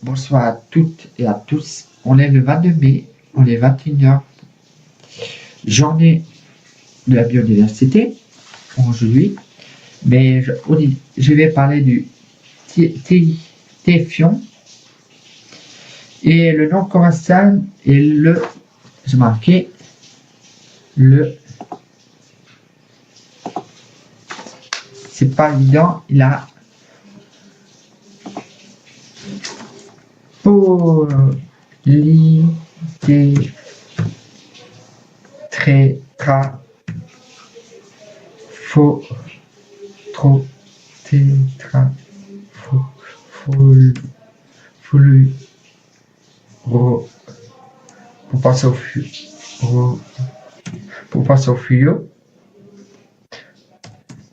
Bonsoir à toutes et à tous. On est le 22 mai, on est 21h, journée de la biodiversité aujourd'hui. Mais je vais parler du téfion et le nom commercial est le, j'ai marqué le, c'est pas évident, il a pour passer au fluo,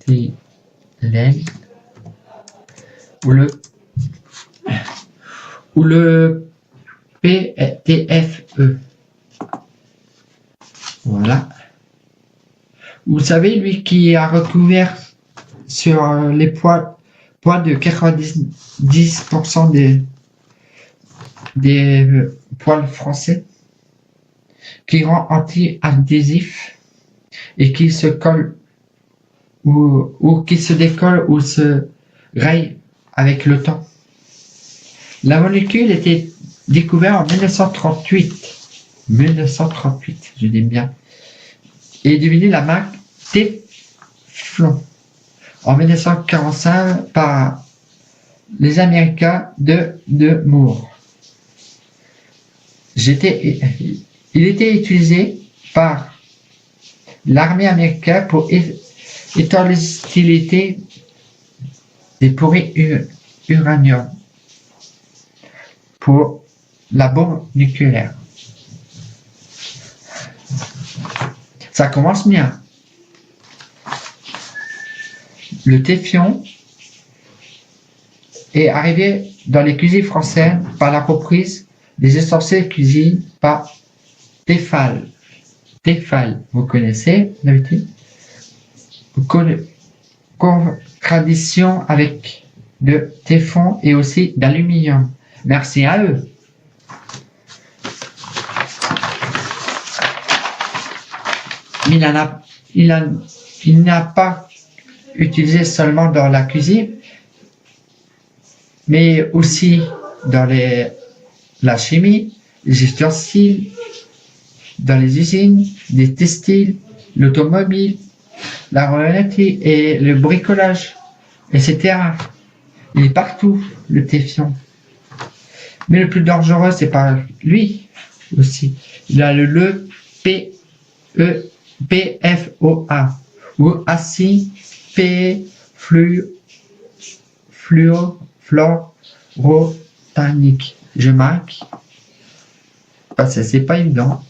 Télène, ou le PTFE. Voilà. Vous savez, lui qui a recouvert sur les poils de 90% des poils français, qui rend anti-adhésif et qui se colle ou qui se décolle ou se raye avec le temps. La molécule était découverte en 1938, je dis bien, et est devenue la marque Teflon en 1945 par les Américains de Moore. Il était utilisé par l'armée américaine pour étendre les hostilités des pourris uranium pour la bombe nucléaire. Ça commence bien. Le téfion est arrivé dans les cuisines françaises par la reprise des ustensiles de cuisine par Tefal. Tefal, vous connaissez d'habitude. Contradiction avec de téflon et aussi d'aluminium. Merci à eux. Il n'a pas utilisé seulement dans la cuisine, mais aussi dans la chimie, les ustensiles, dans les usines, les textiles, l'automobile, l'aéronautique et le bricolage, etc. Il est partout, le téfion. Mais le plus dangereux, c'est pas lui aussi. Il a le PFOA ou acide fluorotanique. Je marque parce que c'est pas évident.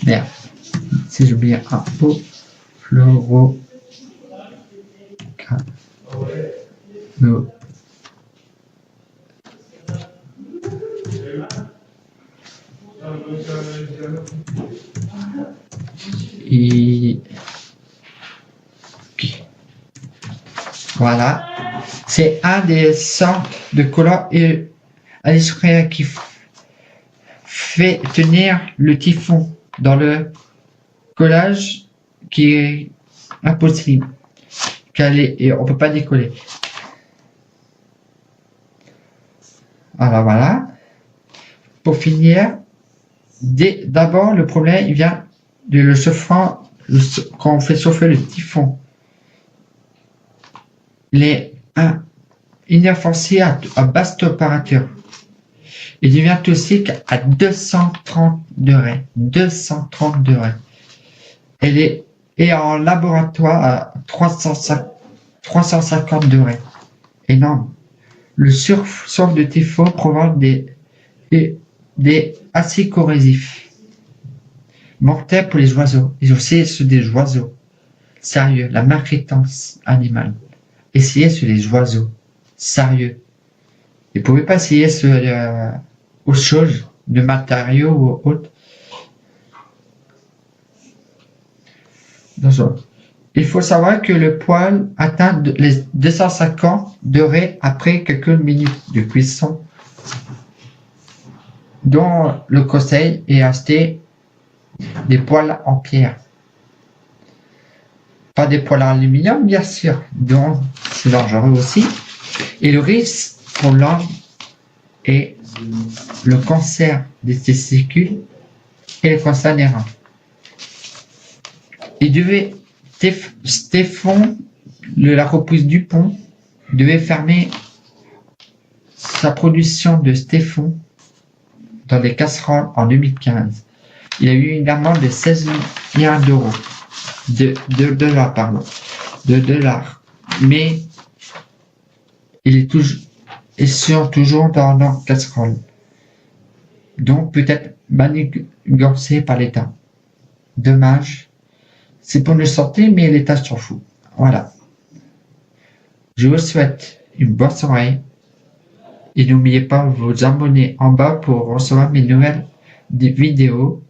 Merde, si j'oublie un mot, voilà, c'est un des sortes de colorants industriels qui fait tenir le typhon dans le collage qui est impossible, et on peut pas décoller. Alors voilà. Pour finir, d'abord le problème il vient de le chauffant quand on fait chauffer le typhon. Il est inoffensif à basse température. Il devient toxique à 230 degrés. 230 degrés. Et en laboratoire à 350 degrés. Énorme. Le surchauffe de typhon provoque des acides corrosifs. Mortels pour les oiseaux. Ils ont essayé sur des oiseaux. Sérieux, la maltraitance animale. Essayez sur les oiseaux. Sérieux. Vous ne pouvez pas essayer sur autre chose, de matériaux ou autre. Il faut savoir que le poêle atteint les 250 degrés après quelques minutes de cuisson. Donc, le conseil est acheter des poêles en pierre. Pas des poêles en aluminium, bien sûr, donc c'est dangereux aussi. Et le risque pour l'homme est le cancer des testicules et le cancer des reins. Il devait, Stéphane, la repousse Dupont, devait fermer sa production de Stéphane dans les casseroles en 2015. Il a eu une amende de 16 milliards d'euros. De dollars. Mais il est toujours dans nos casseroles. Donc peut-être manigancé par l'État. Dommage. C'est pour nous sortir, mais l'État s'en fout. Voilà. Je vous souhaite une bonne soirée. Et n'oubliez pas de vous abonner en bas pour recevoir mes nouvelles vidéos.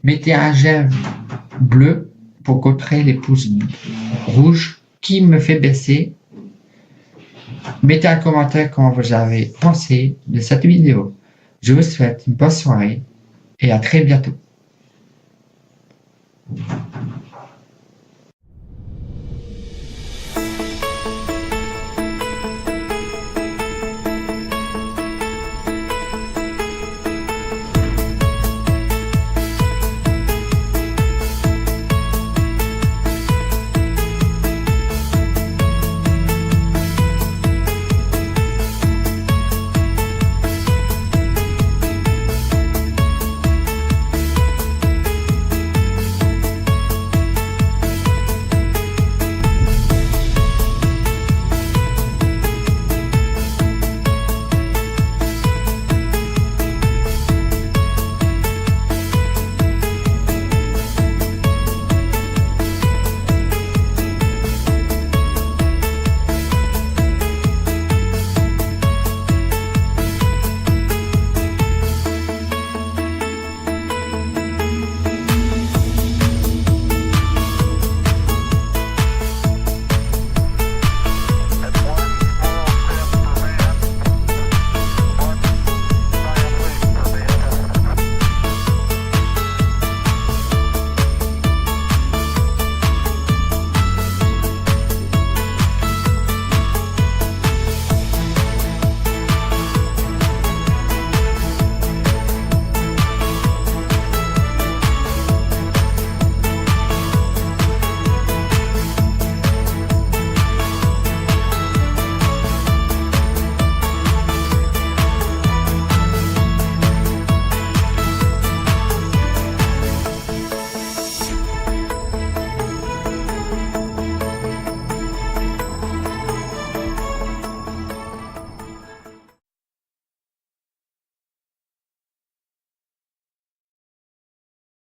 Mettez un j'aime bleu pour contrer les pouces rouges qui me fait baisser. Mettez un commentaire comment vous avez pensé de cette vidéo. Je vous souhaite une bonne soirée et à très bientôt.